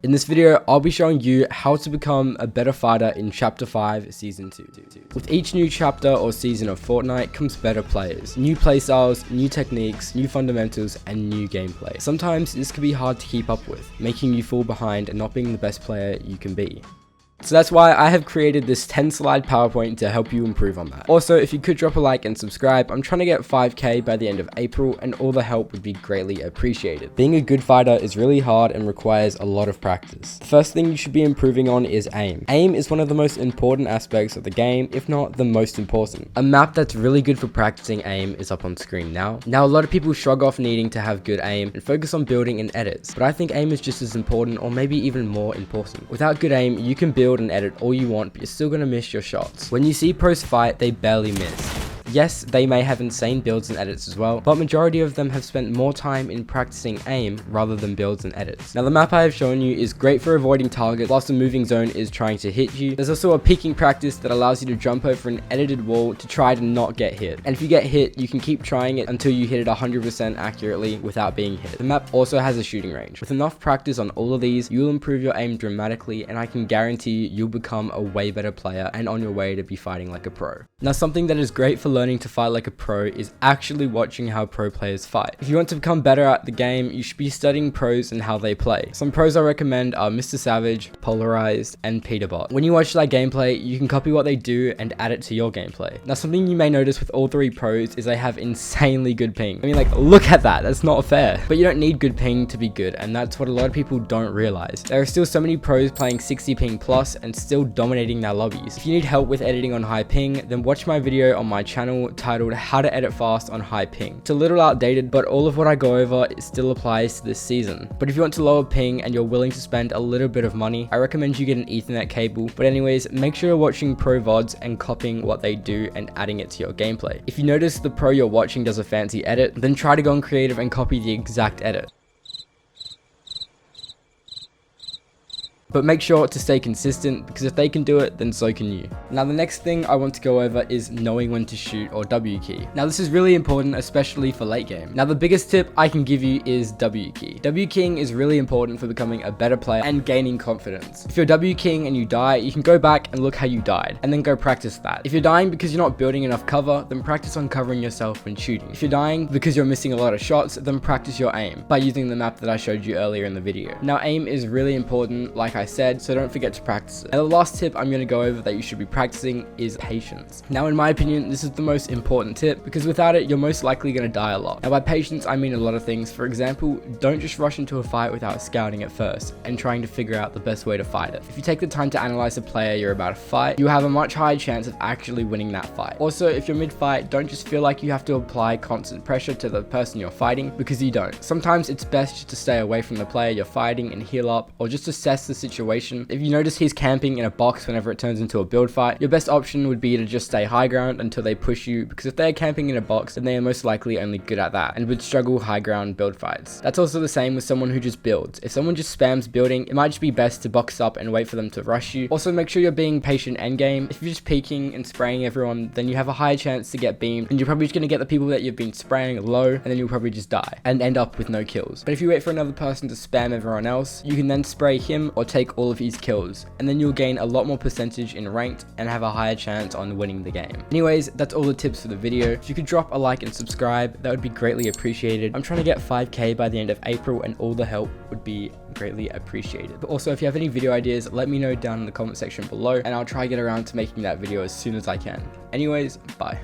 In this video, I'll be showing you how to become a better fighter in Chapter 5 Season 2. With each new chapter or season of Fortnite comes better players, new playstyles, new techniques, new fundamentals, and new gameplay. Sometimes this can be hard to keep up with, making you fall behind and not being the best player you can be. So that's why I have created this 10 slide PowerPoint to help you improve on that. Also, if you could drop a like and subscribe, I'm trying to get 5k by the end of April and all the help would be greatly appreciated. Being a good fighter is really hard and requires a lot of practice. The first thing you should be improving on is aim. Aim is one of the most important aspects of the game, if not the most important. A map that's really good for practicing aim is up on screen now. Now a lot of people shrug off needing to have good aim and focus on building and edits, but I think aim is just as important or maybe even more important. Without good aim, you can build and edit all you want, but you're still gonna miss your shots. When you see pros fight, they barely miss. Yes, they may have insane builds and edits as well, but majority of them have spent more time in practicing aim rather than builds and edits. Now the map I have shown you is great for avoiding targets whilst the moving zone is trying to hit you. There's also a peeking practice that allows you to jump over an edited wall to try to not get hit. And if you get hit, you can keep trying it until you hit it 100% accurately without being hit. The map also has a shooting range. With enough practice on all of these, you'll improve your aim dramatically, and I can guarantee you'll become a way better player and on your way to be fighting like a pro. Now something that is great for learning to fight like a pro is actually watching how pro players fight. If you want to become better at the game, you should be studying pros and how they play. Some pros I recommend are mrsavage, pxlarised, and peterbot. When you watch their gameplay, you can copy what they do and add it to your gameplay. Now something you may notice with all three pros is they have insanely good ping. I mean, like, look at that, that's not fair. But you don't need good ping to be good, and that's what a lot of people don't realize. There are still so many pros playing 60 ping plus and still dominating their lobbies. If you need help with editing on high ping, then watch my video on my channel titled How to Edit Fast on High Ping. It's a little outdated, but all of what I go over still applies to this season. But if you want to lower ping and you're willing to spend a little bit of money, I recommend you get an Ethernet cable. But anyways, make sure you're watching pro VODs and copying what they do and adding it to your gameplay. If you notice the pro you're watching does a fancy edit, then try to go on creative and copy the exact edit. But make sure to stay consistent, because if they can do it, then so can you. Now the next thing I want to go over is knowing when to shoot or W key. Now this is really important, especially for late game. Now the biggest tip I can give you is W key. W keying is really important for becoming a better player and gaining confidence. If you're W keying and you die, you can go back and look how you died, and then go practice that. If you're dying because you're not building enough cover, then practice on covering yourself when shooting. If you're dying because you're missing a lot of shots, then practice your aim by using the map that I showed you earlier in the video. Now aim is really important, like I said, so don't forget to practice it. And the last tip I'm going to go over that you should be practicing is patience. Now in my opinion, this is the most important tip, because without it, you're most likely going to die a lot. Now by patience, I mean a lot of things. For example, don't just rush into a fight without scouting it first and trying to figure out the best way to fight it. If you take the time to analyze the player you're about to fight, you have a much higher chance of actually winning that fight. Also, if you're mid-fight, don't just feel like you have to apply constant pressure to the person you're fighting, because you don't. Sometimes it's best just to stay away from the player you're fighting and heal up, or just assess the situation. If you notice he's camping in a box whenever it turns into a build fight, your best option would be to just stay high ground until they push you, because if they're camping in a box, then they are most likely only good at that and would struggle high ground build fights. That's also the same with someone who just builds. If someone just spams building, it might just be best to box up and wait for them to rush you. Also make sure you're being patient endgame. If you're just peeking and spraying everyone, then you have a higher chance to get beamed, and you're probably just going to get the people that you've been spraying low, and then you'll probably just die and end up with no kills. But if you wait for another person to spam everyone else, you can then spray him or take all of his kills, and then you'll gain a lot more percentage in ranked and have a higher chance on winning the game. Anyways, that's all the tips for the video. If you could drop a like and subscribe, that would be greatly appreciated. I'm trying to get 5k by the end of April, and all the help would be greatly appreciated. But also, if you have any video ideas, let me know down in the comment section below, and I'll try to get around to making that video as soon as I can. Anyways, bye.